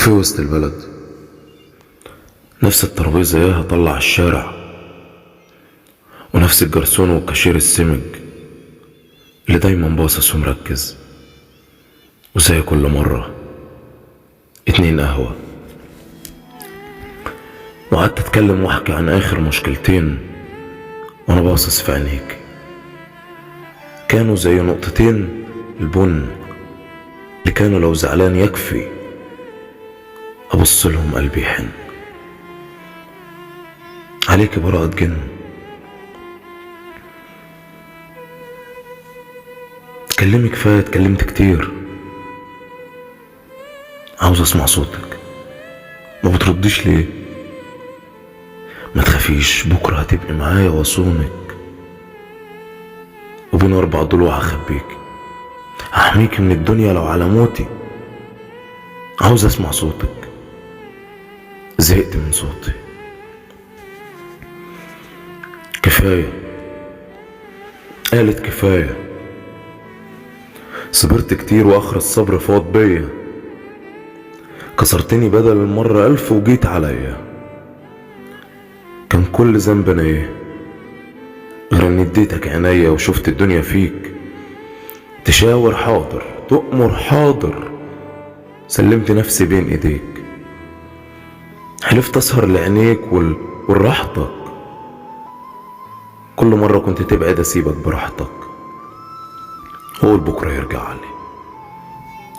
وفي وسط البلد نفس الترابيزة ياها طلع الشارع، ونفس الجرسون والكاشير السمج اللي دايما باصص ومركز. وزي كل مرة 2 قهوة، وقعدت اتكلم واحكي عن اخر مشكلتين وانا باصص في عينيك. كانوا زي نقطتين البن اللي كانوا لو زعلان يكفي ابص لهم قلبي يحن. عليك براءة جن، تكلمي كفاية، اتكلمت كتير، عاوز اسمع صوتك. ما بترديش ليه؟ ما تخافيش، بكرة هتبقي معايا واصونك، وبين 4 ضلوع هخبيك، هحميكي من الدنيا لو على موتي. عاوز اسمع صوتك، زهقت من صوتي. كفاية، قالت كفاية. صبرت كتير واخر الصبر فاض بيا، كسرتني بدل المرة 1000 وجيت عليا. كان كل ذنب انا ايه غير اني اديتك عينيا وشفت الدنيا فيك. تشاور حاضر، تؤمر حاضر، سلمت نفسي بين ايديك. حلفت اسهر لعينيك ولراحتك. كل مرة كنت تبعد اسيبك براحتك، هو بكرة يرجع لي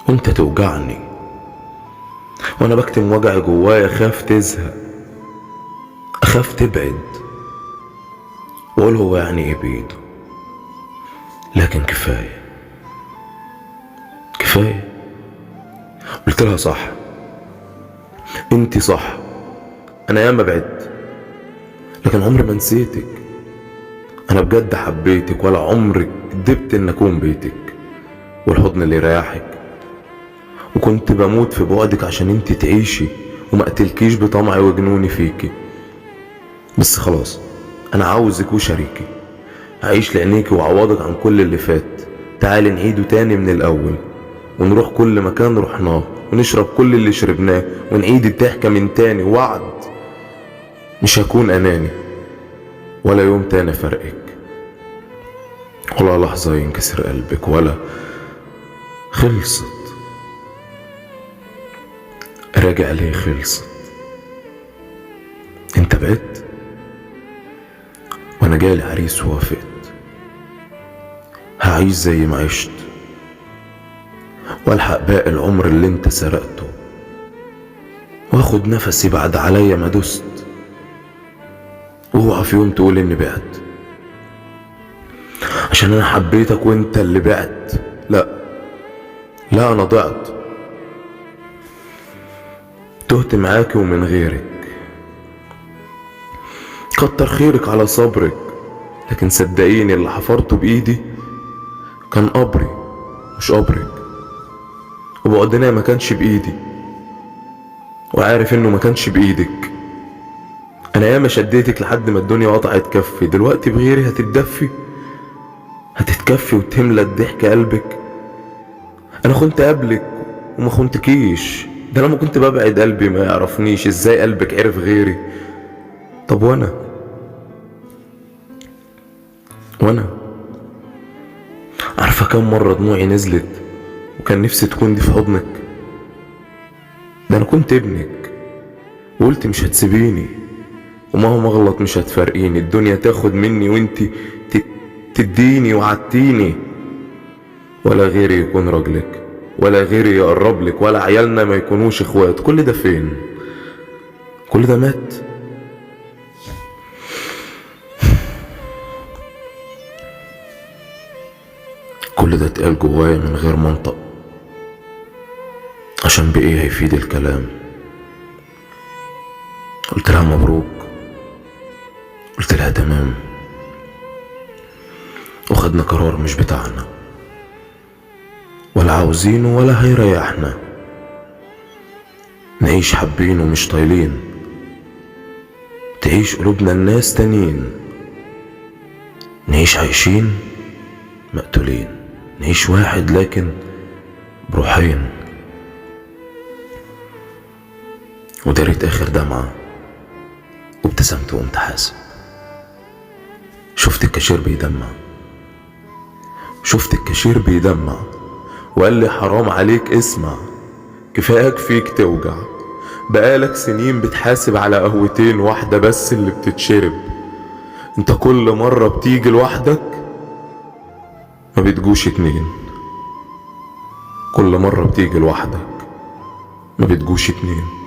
وانت توجعني، وانا بكتم وجع جوايا. خاف تزهق، اخاف تبعد، واقول هو يعني ايه بايده. لكن كفاية كفاية. قلت لها صح، انتي صح، انا ياما بعدت لكن عمري ما نسيتك. انا بجد حبيتك، ولا عمرك كدبت ان اكون بيتك والحضن اللي يريحك. وكنت بموت في بعدك عشان انتي تعيشي وما قتلكيش بطمعي وجنوني فيكي. بس خلاص، انا عاوزك وشريكي، هعيش لعينيكي وعوضك عن كل اللي فات. تعالي نعيده تاني من الاول، ونروح كل مكان رحناه، ونشرب كل اللي شربناه، ونعيد الضحكة من تاني. وعد مش هكون اناني، ولا يوم تاني فرقك، ولا لحظة ينكسر قلبك، ولا خلصت. راجع ليه خلصت؟ انت بعدت وانا جالي عريس ووافقت. هعيش زي ما عشت، والحق باقي العمر اللي انت سرقته، واخد نفسي بعد عليا ما دست. اوعى في يوم تقول اني بعت عشان انا حبيتك وانت اللي بعت. لا لا، انا ضعت، تهت معاكي ومن غيرك. كتر خيرك على صبرك، لكن صدقيني اللي حفرته بايدي كان قبري مش قبرك. وبعدنا ما كانش بايدي، وعارف انه ما كانش بايدك. انا ياما شديتك لحد ما الدنيا قطعت كفي. دلوقتي بغيري هتتدفي، هتتكفي وتملى الضحك قلبك. انا خنت قبلك وما خنتكيش، ده لما كنت ببعد قلبي ما يعرفنيش. ازاي قلبك عرف غيري؟ طب وانا عارفة كم مرة دموعي نزلت وكان نفسي تكون دي في حضنك. ده انا كنت ابنك وقلت مش هتسيبيني، ومهما اغلط مش هتفارقيني. الدنيا تاخد مني وانتي تديني، وعدتيني ولا غيري يكون راجلك، ولا غيري يقرب لك، ولا عيالنا ما يكونوش اخوات. كل ده فين؟ كل ده مات. كل ده اتقال جوايا من غير منطق، عشان بايه هيفيد الكلام. قلت لها مبروك، قلت لها تمام، وخدنا قرار مش بتاعنا، ولا عاوزينه ولا هيريحنا. نعيش حابين ومش طايلين، تعيش قلوبنا الناس تانيين. نعيش عايشين مقتولين، نعيش واحد لكن بروحين. وداريت اخر دمعة وابتسمت وقمت حاسب. شفت الكاشير بيدمع، شفت الكاشير بيدمع وقال لي حرام عليك اسمع، كفاياك فيك توجع، بقالك سنين بتحاسب على قهوتين، واحدة بس اللي بتتشرب، انت كل مرة بتيجي لوحدك ما بتجوش اتنين، كل مرة بتيجي لوحدك ما بتجوش اتنين.